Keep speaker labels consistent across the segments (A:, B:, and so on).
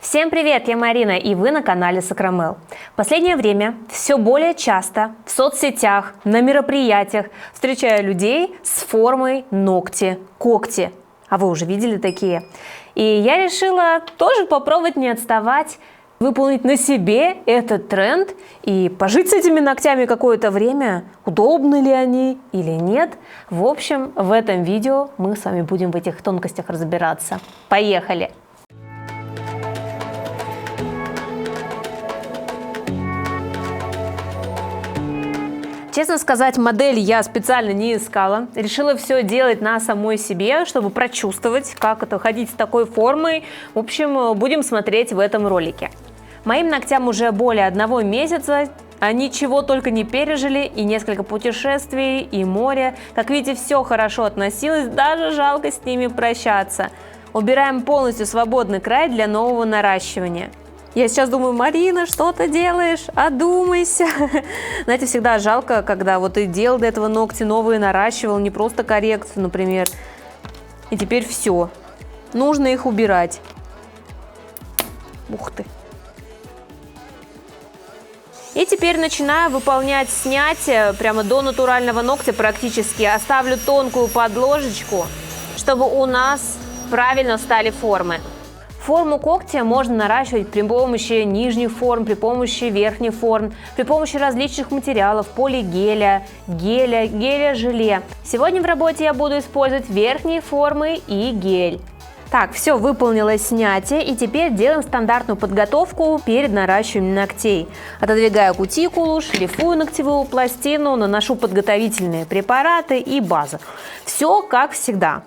A: Всем привет, я Марина, и вы на канале Сакрамел. В последнее время все более часто в соцсетях, на мероприятиях встречаю людей с формой ногти-когти. А вы уже видели такие? И я решила тоже попробовать не отставать, выполнить на себе этот тренд и пожить с этими ногтями какое-то время. Удобны ли они или нет? В общем, в этом видео мы с вами будем в этих тонкостях разбираться. Поехали! Честно сказать, модель я специально не искала. Решила все делать на самой себе, чтобы прочувствовать, как это ходить с такой формой. В общем, будем смотреть в этом ролике. Моим ногтям уже более 1 месяца. Они чего только не пережили, и несколько путешествий, и море. Как видите, все хорошо относилось, даже жалко с ними прощаться. Убираем полностью свободный край для нового наращивания. Я сейчас думаю: Марина, что ты делаешь? Одумайся. Знаете, всегда жалко, когда вот ты делал до этого ногти новые, наращивал, не просто коррекцию, например. И теперь все. Нужно их убирать. Ух ты. И теперь начинаю выполнять снятие прямо до натурального ногтя практически. Оставлю тонкую подложечку, чтобы у нас правильно стали формы. Форму когтя можно наращивать при помощи нижних форм, при помощи верхних форм, при помощи различных материалов: полигеля, геля, желе. Сегодня в работе я буду использовать верхние формы и гель. Так, все, выполнилось снятие, и теперь делаем стандартную подготовку перед наращиванием ногтей. Отодвигаю кутикулу, шлифую ногтевую пластину, наношу подготовительные препараты и базы. Все как всегда.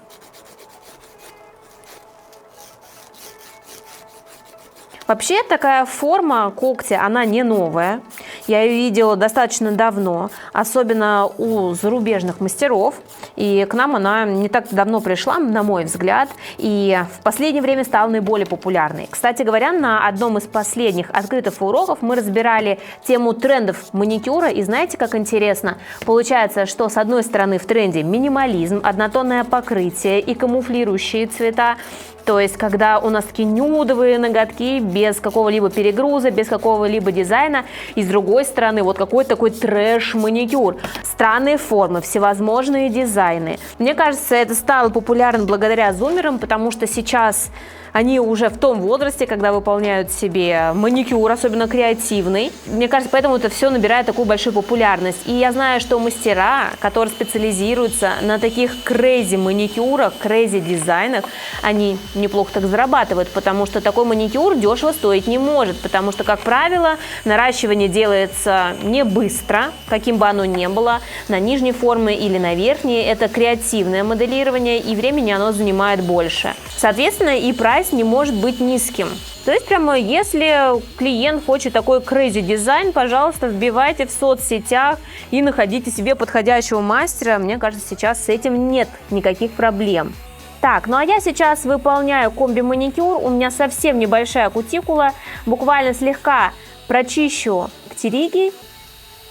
A: Вообще, такая форма когтя, она не новая. Я ее видела достаточно давно, особенно у зарубежных мастеров. И к нам она не так давно пришла, на мой взгляд, и в последнее время стала наиболее популярной. Кстати говоря, на одном из последних открытых уроков мы разбирали тему трендов маникюра, и знаете, как интересно? Получается, что с одной стороны в тренде минимализм, однотонное покрытие и камуфлирующие цвета. То есть, когда у нас такие нюдовые ноготки, без какого-либо перегруза, без какого-либо дизайна. И с другой стороны, вот какой-то такой трэш-маникюр. Странные формы, всевозможные дизайны. Мне кажется, это стало популярным благодаря зумерам, потому что сейчас они уже в том возрасте, когда выполняют себе маникюр, особенно креативный. Мне кажется, поэтому это все набирает такую большую популярность. И я знаю, что мастера, которые специализируются на таких крейзи маникюрах, крейзи дизайнах, они неплохо так зарабатывают, потому что такой маникюр дешево стоить не может, потому что, как правило, наращивание делается не быстро, каким бы оно ни было, на нижней форме или на верхней. Это креативное моделирование, и времени оно занимает больше. Соответственно, и прайс не может быть низким. То есть, прямо если клиент хочет такой crazy дизайн, пожалуйста, вбивайте в соцсетях и находите себе подходящего мастера. Мне кажется, сейчас с этим нет никаких проблем. Так, ну а я сейчас выполняю комби-маникюр. У меня совсем небольшая кутикула. Буквально слегка прочищу птериги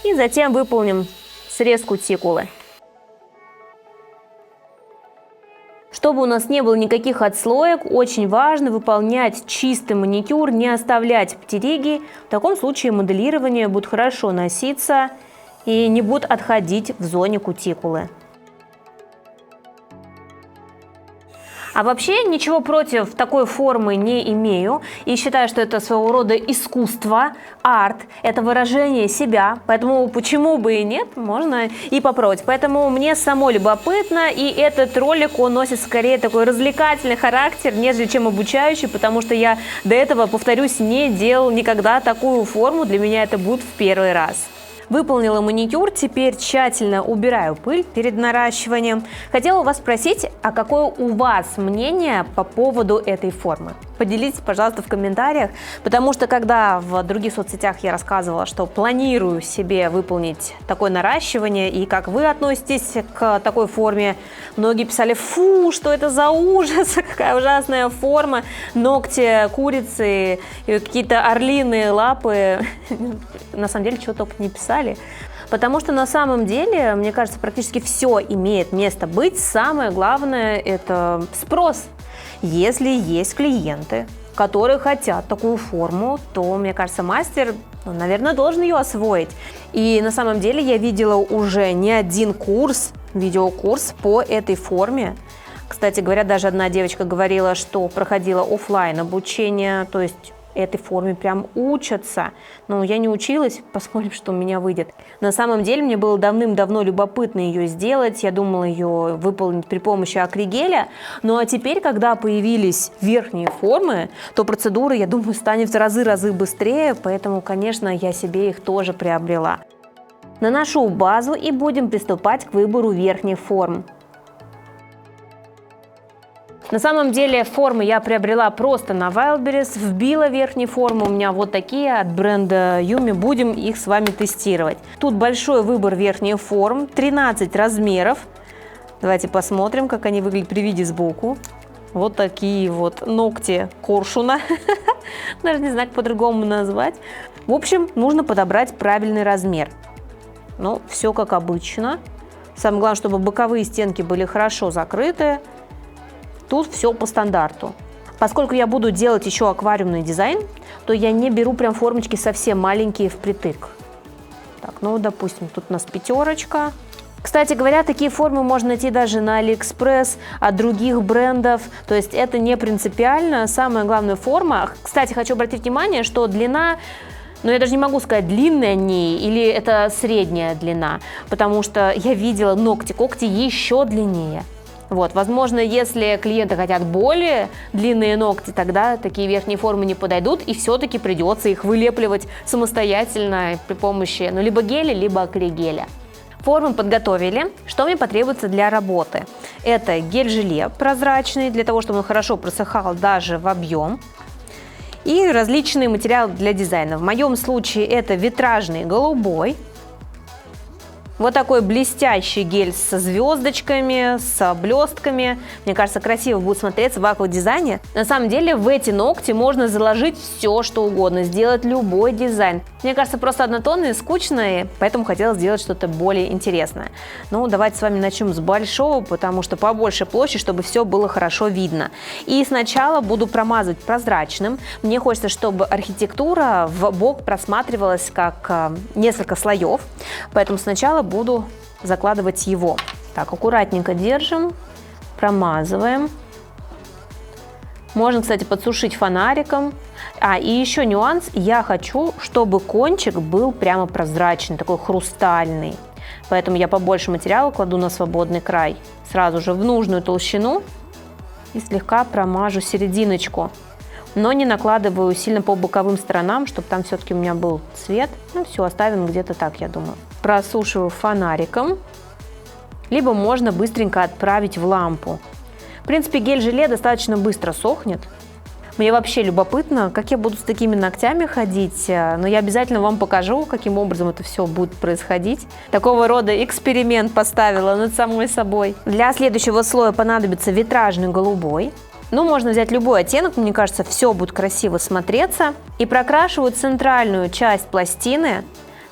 A: и затем выполним срез кутикулы. Чтобы у нас не было никаких отслоек, очень важно выполнять чистый маникюр, не оставлять птериги. В таком случае моделирование будет хорошо носиться и не будет отходить в зоне кутикулы. А вообще ничего против такой формы не имею и считаю, что это своего рода искусство, арт, это выражение себя, поэтому почему бы и нет, можно и попробовать. Поэтому мне самой любопытно, и этот ролик, он носит скорее такой развлекательный характер, нежели чем обучающий, потому что я до этого, повторюсь, не делал никогда такую форму, для меня это будет в первый раз. Выполнила маникюр, теперь тщательно убираю пыль перед наращиванием. Хотела у вас спросить, а какое у вас мнение по поводу этой формы? Поделитесь, пожалуйста, в комментариях, потому что когда в других соцсетях я рассказывала, что планирую себе выполнить такое наращивание, и как вы относитесь к такой форме, многие писали: фу, что это за ужас, какая ужасная форма, ногти курицы, какие-то орлиные лапы. На самом деле, чего только не писали. Потому что на самом деле, мне кажется, практически все имеет место быть. Самое главное – это спрос. Если есть клиенты, которые хотят такую форму, то, мне кажется, мастер, наверное, должен ее освоить. И на самом деле я видела уже не один курс, видеокурс по этой форме. Кстати говоря, даже одна девочка говорила, что проходила офлайн обучение, то есть этой форме прям учатся. Но я не училась, посмотрим, что у меня выйдет. На самом деле мне было давным-давно любопытно ее сделать. Я думала ее выполнить при помощи акригеля. Ну а теперь, когда появились верхние формы, то процедура, я думаю, станет в разы быстрее. Поэтому, конечно, я себе их тоже приобрела. Наношу базу и будем приступать к выбору верхних форм. На самом деле формы я приобрела просто на Wildberries, вбила верхние формы, у меня вот такие от бренда Yumi, будем их с вами тестировать. Тут большой выбор верхних форм, 13 размеров. Давайте посмотрим, как они выглядят при виде сбоку. Вот такие вот ногти коршуна, даже не знаю, как по-другому назвать. В общем, нужно подобрать правильный размер. Ну, все как обычно. Самое главное, чтобы боковые стенки были хорошо закрыты. Тут все по стандарту. Поскольку я буду делать еще аквариумный дизайн, то я не беру прям формочки совсем маленькие впритык. Так, ну, допустим, тут у нас 5. Кстати говоря, такие формы можно найти даже на AliExpress от других брендов. То есть это не принципиально. Самая главная форма. Кстати, хочу обратить внимание, что длина... Но я даже не могу сказать, длинная они или это средняя длина. Потому что я видела когти еще длиннее. Вот, возможно, если клиенты хотят более длинные ногти, тогда такие верхние формы не подойдут, и все-таки придется их вылепливать самостоятельно при помощи либо геля, либо акригеля. Формы подготовили. Что мне потребуется для работы? Это гель-желе прозрачный, для того, чтобы он хорошо просыхал даже в объем. И различные материалы для дизайна. В моем случае это витражный голубой. Вот такой блестящий гель со звездочками, с блестками. Мне кажется, красиво будет смотреться в аквадизайне. На самом деле в эти ногти можно заложить все, что угодно, сделать любой дизайн. Мне кажется, просто однотонные, скучные, поэтому хотелось сделать что-то более интересное. Ну, давайте с вами начнем с большого, потому что побольше площадь, чтобы все было хорошо видно. И сначала буду промазывать прозрачным. Мне хочется, чтобы архитектура в бок просматривалась как несколько слоев, поэтому сначала буду закладывать его. Так, аккуратненько держим, промазываем. Можно, кстати, подсушить фонариком. И еще нюанс. Я хочу, чтобы кончик был прямо прозрачный, такой хрустальный. Поэтому я побольше материала кладу на свободный край. Сразу же в нужную толщину и слегка промажу серединочку. Но не накладываю сильно по боковым сторонам, чтобы там все-таки у меня был цвет. Ну все, оставим где-то так, я думаю. Просушиваю фонариком. Либо можно быстренько отправить в лампу. В принципе, гель-желе достаточно быстро сохнет. Мне вообще любопытно, как я буду с такими ногтями ходить. Но я обязательно вам покажу, каким образом это все будет происходить. Такого рода эксперимент поставила над самой собой. Для следующего слоя понадобится витражный голубой. Ну, можно взять любой оттенок, мне кажется, все будет красиво смотреться. И прокрашиваю центральную часть пластины.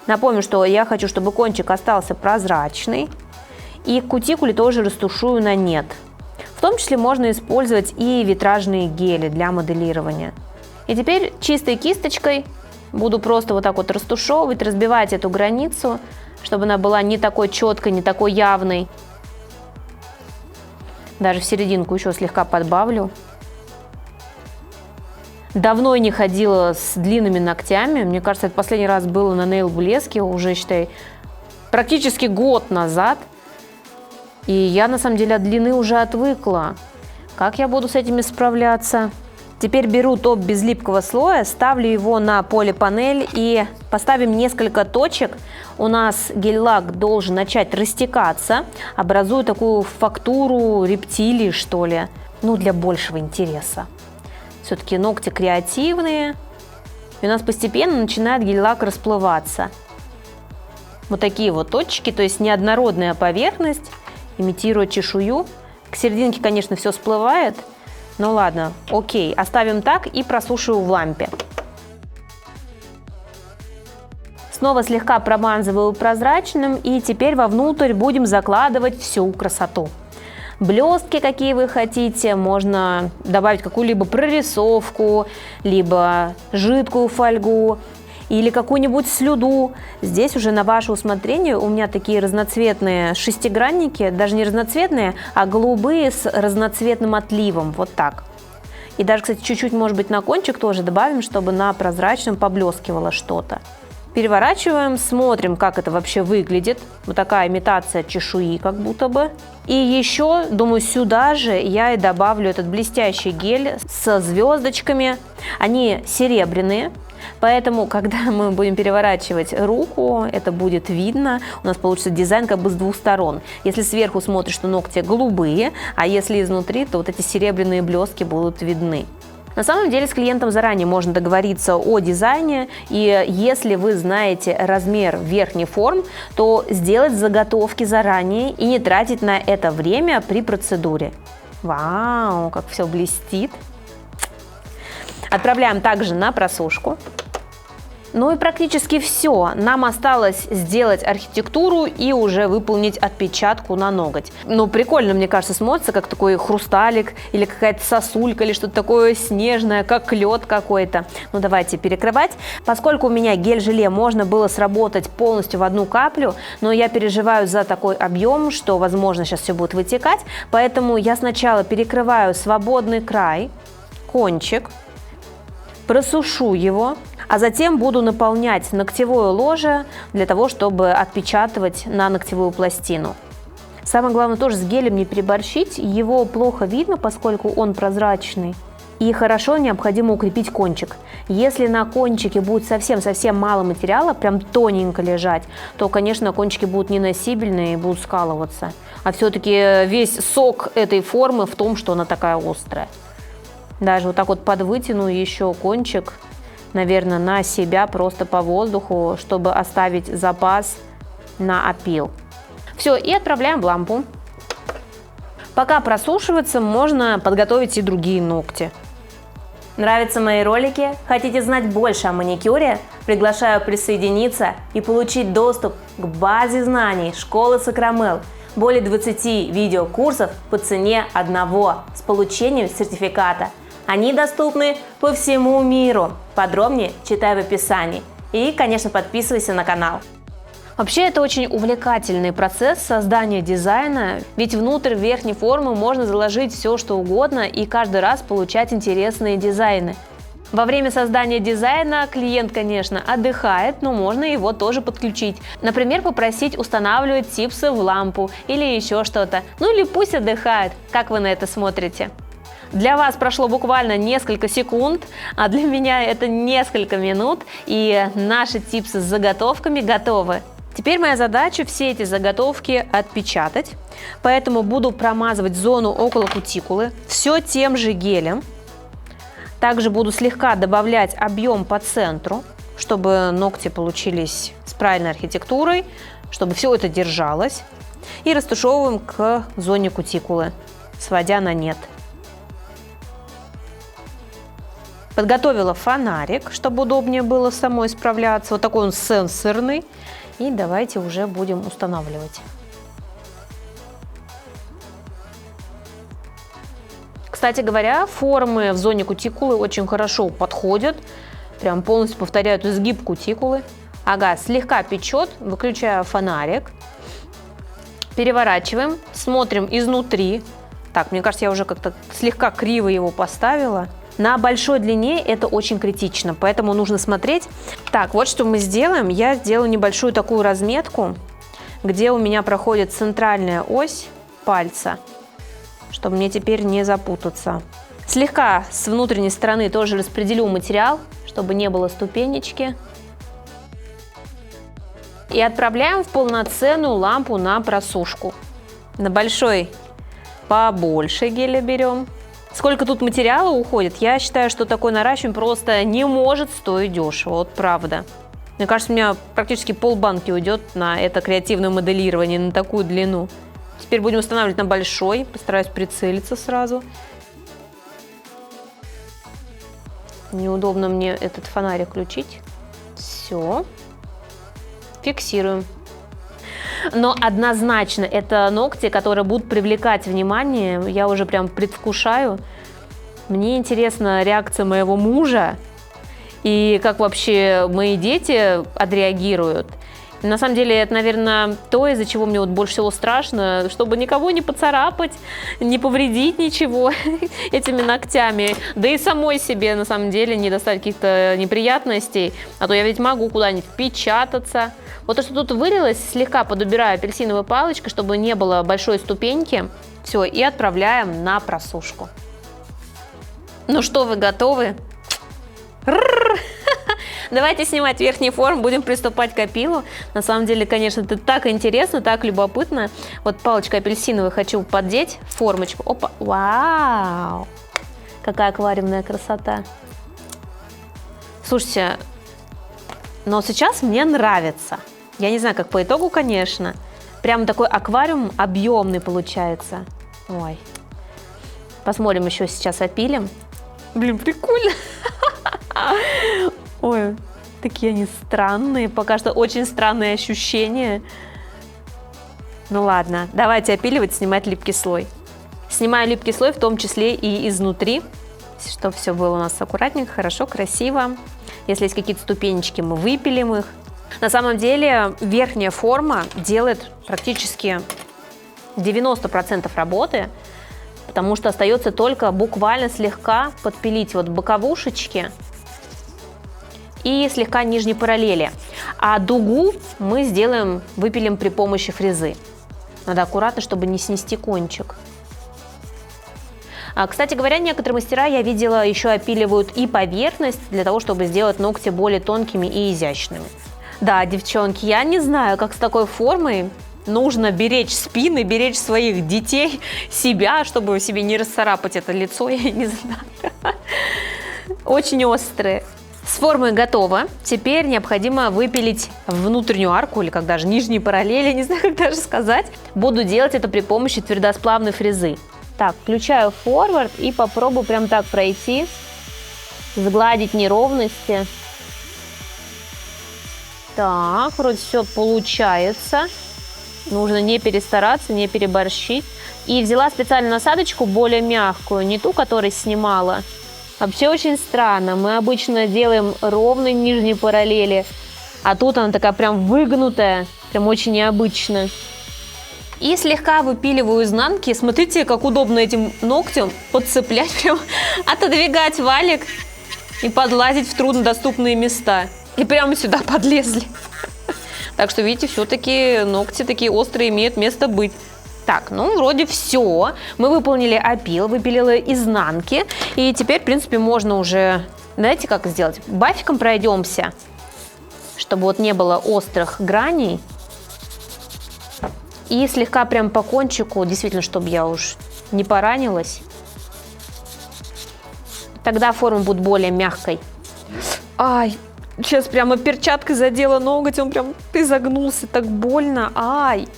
A: Напомню, что я хочу, чтобы кончик остался прозрачный. И кутикуле тоже растушую на нет. В том числе можно использовать и витражные гели для моделирования. И теперь чистой кисточкой буду просто вот так вот растушевывать, разбивать эту границу, чтобы она была не такой четкой, не такой явной. Даже в серединку еще слегка подбавлю. Давно я не ходила с длинными ногтями. Мне кажется, это последний раз было на Nail Burlesque, уже, считай, практически год назад. И я, на самом деле, от длины уже отвыкла. Как я буду с этими справляться? Теперь беру топ без липкого слоя, ставлю его на полипанель и поставим несколько точек. У нас гель-лак должен начать растекаться, образуя такую фактуру рептилии, что ли. Ну, для большего интереса. Все-таки ногти креативные. И у нас постепенно начинает гель-лак расплываться. Вот такие вот точки, то есть неоднородная поверхность, имитируя чешую. К серединке, конечно, все всплывает. Ну ладно, окей, оставим так и просушиваю в лампе. Снова слегка промазываю прозрачным и теперь вовнутрь будем закладывать всю красоту. блестки, какие вы хотите, можно добавить какую-либо прорисовку, либо жидкую фольгу, или какую-нибудь слюду. Здесь уже на ваше усмотрение. У меня такие разноцветные шестигранники, даже не разноцветные, а голубые с разноцветным отливом, вот так. И даже, кстати, чуть-чуть, может быть, на кончик тоже добавим, чтобы на прозрачном поблескивало что-то. Переворачиваем, смотрим, как это вообще выглядит. Вот такая имитация чешуи как будто бы. И еще, думаю, сюда же я и добавлю этот блестящий гель со звездочками. Они серебряные. Поэтому, когда мы будем переворачивать руку, это будет видно. У нас получится дизайн как бы с двух сторон. Если сверху смотришь, то ногти голубые, а если изнутри, то вот эти серебряные блестки будут видны. На самом деле с клиентом заранее можно договориться о дизайне, и если вы знаете размер верхних форм, то сделать заготовки заранее и не тратить на это время при процедуре. Вау, как все блестит! Отправляем также на просушку. Ну и практически все. Нам осталось сделать архитектуру и уже выполнить отпечатку на ноготь. Ну, прикольно, мне кажется, смотрится, как такой хрусталик или какая-то сосулька или что-то такое снежное, как лед какой-то. Ну, давайте перекрывать. Поскольку у меня гель-желе можно было сработать полностью в одну каплю, но я переживаю за такой объем, что, возможно, сейчас все будет вытекать. Поэтому я сначала перекрываю свободный край, кончик, просушу его, а затем буду наполнять ногтевое ложе для того, чтобы отпечатывать на ногтевую пластину. Самое главное тоже с гелем не переборщить, его плохо видно, поскольку он прозрачный. И хорошо необходимо укрепить кончик. Если на кончике будет совсем-совсем мало материала, прям тоненько лежать, то, конечно, кончики будут неносибельные и будут скалываться. А все-таки весь сок этой формы в том, что она такая острая. Даже вот так вот подвытяну еще кончик, наверное, на себя просто по воздуху, чтобы оставить запас на опил. Все, и отправляем в лампу. Пока просушивается, можно подготовить и другие ногти. Нравятся мои ролики? Хотите знать больше о маникюре? Приглашаю присоединиться и получить доступ к базе знаний школы Сакрамел. Более 20 видеокурсов по цене одного с получением сертификата. Они доступны по всему миру. Подробнее читай в описании. И, конечно, подписывайся на канал. Вообще, это очень увлекательный процесс создания дизайна, ведь внутрь верхней формы можно заложить все, что угодно, и каждый раз получать интересные дизайны. Во время создания дизайна клиент, конечно, отдыхает, но можно его тоже подключить. Например, попросить устанавливать типсы в лампу или еще что-то. Ну или пусть отдыхает. Как вы на это смотрите? Для вас прошло буквально несколько секунд, а для меня это несколько минут, и наши типсы с заготовками готовы. Теперь моя задача все эти заготовки отпечатать, поэтому буду промазывать зону около кутикулы все тем же гелем. Также буду слегка добавлять объем по центру, чтобы ногти получились с правильной архитектурой, чтобы все это держалось. И растушевываем к зоне кутикулы, сводя на нет. Подготовила фонарик, чтобы удобнее было самой справляться. Вот такой он сенсорный. И давайте уже будем устанавливать. Кстати говоря, формы в зоне кутикулы очень хорошо подходят. Прям полностью повторяют изгиб кутикулы. Ага, слегка печет. Выключаю фонарик. Переворачиваем. Смотрим изнутри. Так, мне кажется, я уже как-то слегка криво его поставила. На большой длине это очень критично, поэтому нужно смотреть. Так, вот что мы сделаем. Я сделаю небольшую такую разметку, где у меня проходит центральная ось пальца, чтобы мне теперь не запутаться. Слегка с внутренней стороны тоже распределю материал, чтобы не было ступенечки. И отправляем в полноценную лампу на просушку. На большой побольше геля берем. Сколько тут материала уходит, я считаю, что такое наращивание просто не может стоить дешево, вот правда. Мне кажется, у меня практически полбанки уйдет на это креативное моделирование, на такую длину. Теперь будем устанавливать на большой, постараюсь прицелиться сразу. Неудобно мне этот фонарик включить. Все. Фиксируем. Но однозначно это ногти, которые будут привлекать внимание. Я уже прям предвкушаю. Мне интересна реакция моего мужа и как вообще мои дети отреагируют. На самом деле, это, наверное, то, из-за чего мне вот больше всего страшно, чтобы никого не поцарапать, не повредить ничего этими ногтями, да и самой себе, на самом деле, не достать каких-то неприятностей, а то я ведь могу куда-нибудь впечататься. Вот то, что тут вылилось, слегка подубираю апельсиновой палочкой, чтобы не было большой ступеньки. Все, и отправляем на просушку. Ну что, вы готовы? Давайте снимать верхний форм, будем приступать к опилу. На самом деле, конечно, это так интересно, так любопытно. Вот палочкой апельсиновой хочу поддеть в формочку. Опа, вау! Какая аквариумная красота. Слушайте, но сейчас мне нравится. Я не знаю, как по итогу, конечно. Прям такой аквариум объемный получается. Ой. Посмотрим, еще сейчас опилим. Блин, прикольно. Ой, такие они странные, пока что очень странные ощущения. Ну ладно, давайте опиливать, снимать липкий слой. Снимаю липкий слой, в том числе и изнутри, чтобы все было у нас аккуратненько, хорошо, красиво. Если есть какие-то ступенечки, мы выпилим их. На самом деле верхняя форма делает практически 90% работы, потому что остается только буквально слегка подпилить вот боковушечки и слегка нижней параллели. А дугу мы сделаем, выпилим при помощи фрезы. Надо аккуратно, чтобы не снести кончик. Кстати говоря, некоторые мастера, я видела, еще опиливают и поверхность, для того, чтобы сделать ногти более тонкими и изящными. Да, девчонки, я не знаю, как с такой формой нужно беречь спины, беречь своих детей, себя, чтобы себе не расцарапать это лицо, я не знаю. Очень острые. С формой готово. Теперь необходимо выпилить внутреннюю арку, или как даже нижние параллели, не знаю, как даже сказать. Буду делать это при помощи твердосплавной фрезы. Так, включаю форвард и попробую прям так пройти, сгладить неровности. Так, вроде все получается. Нужно не перестараться, не переборщить. И взяла специально насадочку более мягкую, не ту, которую снимала. Вообще очень странно. Мы обычно делаем ровные нижние параллели, а тут она такая прям выгнутая, прям очень необычно. И слегка выпиливаю изнанки. Смотрите, как удобно этим ногтем подцеплять, прям отодвигать валик и подлазить в труднодоступные места. И прямо сюда подлезли. Так что, видите, все-таки ногти такие острые имеют место быть. Так, ну вроде все. Мы выполнили опил, выпилили изнанки. И теперь, в принципе, можно уже, знаете, как сделать? Бафиком пройдемся, чтобы вот не было острых граней. И слегка прям по кончику, действительно, чтобы я уж не поранилась. Тогда форма будет более мягкой. Ай, сейчас прямо перчаткой задела ноготь, он прям изогнулся, так больно. Ай.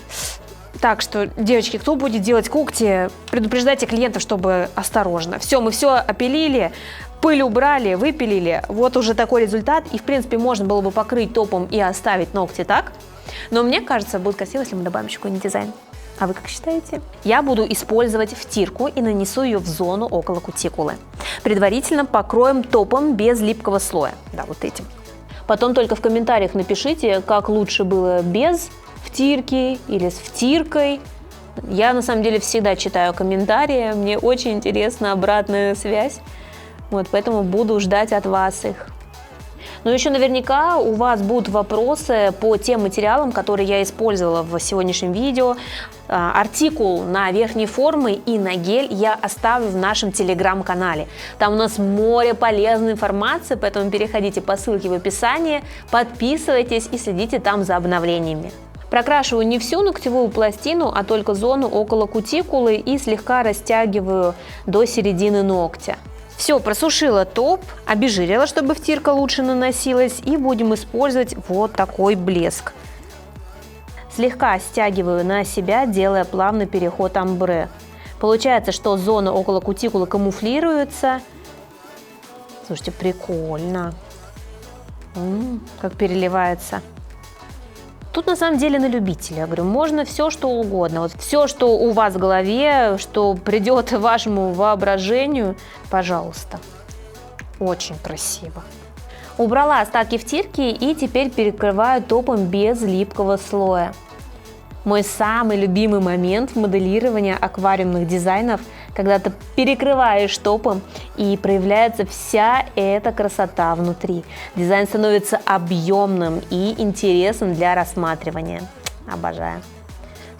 A: Так что, девочки, кто будет делать когти, предупреждайте клиентов, чтобы осторожно. Все, мы все опилили, пыль убрали, выпилили. Вот уже такой результат. И, в принципе, можно было бы покрыть топом и оставить ногти так. Но мне кажется, будет красиво, если мы добавим еще какой-нибудь дизайн. А вы как считаете? Я буду использовать втирку и нанесу ее в зону около кутикулы. Предварительно покроем топом без липкого слоя. Да, вот этим. Потом только в комментариях напишите, как лучше было без втирки или с втиркой. Я на самом деле всегда читаю комментарии, мне очень интересна обратная связь, вот, поэтому буду ждать от вас их. Но еще наверняка у вас будут вопросы по тем материалам, которые я использовала в сегодняшнем видео. Артикул на верхние формы и на гель я оставлю в нашем телеграм-канале. Там у нас море полезной информации, поэтому переходите по ссылке в описании, подписывайтесь и следите там за обновлениями. Прокрашиваю не всю ногтевую пластину, а только зону около кутикулы и слегка растягиваю до середины ногтя. Все, просушила топ, обезжирила, чтобы втирка лучше наносилась, и будем использовать вот такой блеск. Слегка стягиваю на себя, делая плавный переход амбре. Получается, что зона около кутикулы камуфлируется. Слушайте, прикольно. Как переливается. Тут на самом деле на любителя. Я говорю, можно все, что угодно. Вот все, что у вас в голове, что придет вашему воображению, пожалуйста. Очень красиво. Убрала остатки втирки и теперь перекрываю топом без липкого слоя. Мой самый любимый момент моделирования аквариумных дизайнов, когда ты перекрываешь топом и проявляется вся эта красота внутри. Дизайн становится объемным и интересным для рассматривания. Обожаю.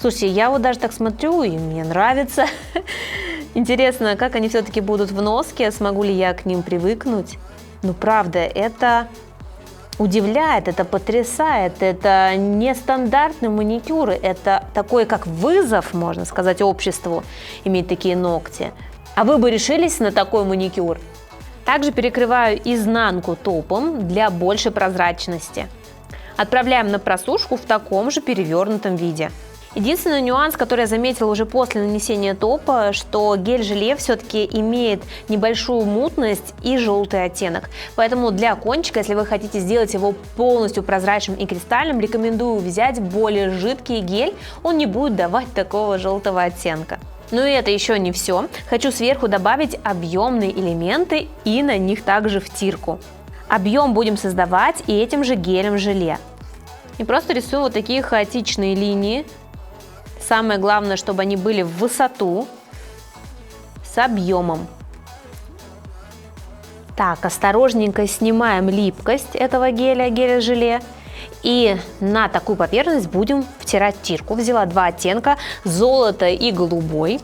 A: Слушайте, я вот даже так смотрю, и мне нравится. Интересно, как они все-таки будут в носке, смогу ли я к ним привыкнуть. Ну, правда, это удивляет, это потрясает, это нестандартный маникюр, это такой как вызов, можно сказать, обществу иметь такие ногти. А вы бы решились на такой маникюр? Также перекрываю изнанку топом для большей прозрачности. Отправляем на просушку в таком же перевернутом виде. Единственный нюанс, который я заметила уже после нанесения топа, что гель-желе все-таки имеет небольшую мутность и желтый оттенок. Поэтому для кончика, если вы хотите сделать его полностью прозрачным и кристальным, рекомендую взять более жидкий гель, он не будет давать такого желтого оттенка. Но и это еще не все. Хочу сверху добавить объемные элементы и на них также втирку. Объем будем создавать и этим же гелем-желе. И просто рисую вот такие хаотичные линии. Самое главное, чтобы они были в высоту, с объемом. Так, осторожненько снимаем липкость этого геля-желе. И на такую поверхность будем втирать тирку. Взяла два оттенка, золото и голубой.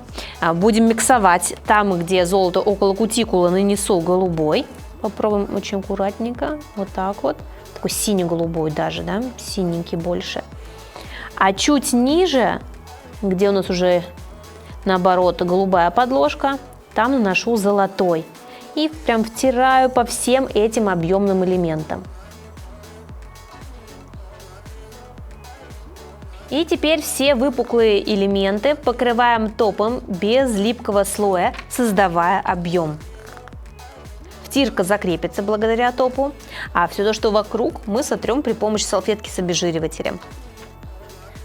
A: Будем миксовать. Там, где золото около кутикулы, нанесу голубой. Попробуем очень аккуратненько. Вот так вот. Такой синий-голубой даже, да? Синенький больше. А чуть ниже, где у нас уже наоборот голубая подложка, там наношу золотой. И прям втираю по всем этим объемным элементам. И теперь все выпуклые элементы покрываем топом без липкого слоя, создавая объем. Втирка закрепится благодаря топу, а все то, что вокруг, мы сотрем при помощи салфетки с обезжиривателем.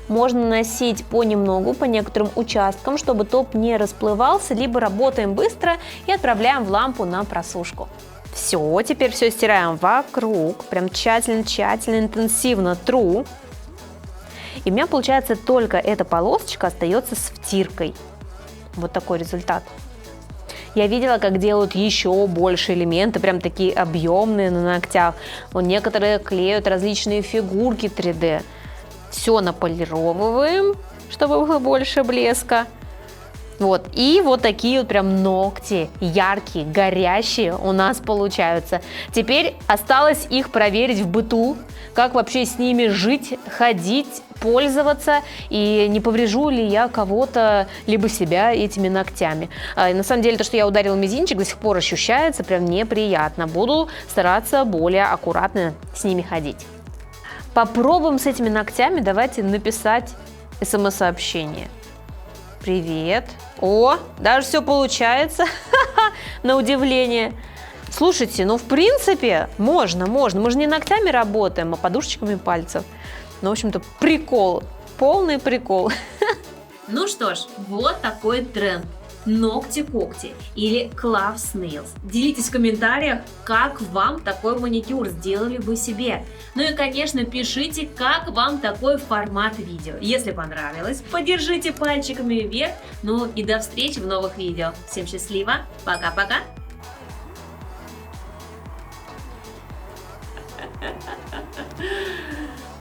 A: Можно наносить понемногу, по некоторым участкам, чтобы топ не расплывался, либо работаем быстро и отправляем в лампу на просушку. Все, теперь все стираем вокруг, прям тщательно, интенсивно тру. И у меня получается только эта полосочка остается с втиркой. Вот такой результат. Я видела, как делают еще больше элементы, прям такие объемные на ногтях. Вот некоторые клеют различные фигурки 3D. Все наполировываем, чтобы было больше блеска. Вот. И вот такие вот прям ногти яркие, горящие у нас получаются. Теперь осталось их проверить в быту, как вообще с ними жить, ходить, пользоваться, и не поврежу ли я кого-то, либо себя этими ногтями. На самом деле, то, что я ударила мизинчик, до сих пор ощущается прям неприятно. Буду стараться более аккуратно с ними ходить. Попробуем с этими ногтями, давайте написать смс-сообщение. Привет. О, даже все получается, на удивление. Слушайте, ну в принципе можно. Мы же не ногтями работаем, а подушечками пальцев. Ну, в общем-то, прикол, полный прикол. Ну что ж, вот такой тренд. Ногти-когти или Claws Nails. Делитесь в комментариях, как вам такой маникюр, сделали бы себе. Ну и, конечно, пишите, как вам такой формат видео. Если понравилось, поддержите пальчиками вверх. Ну и до встречи в новых видео. Всем счастливо, пока-пока.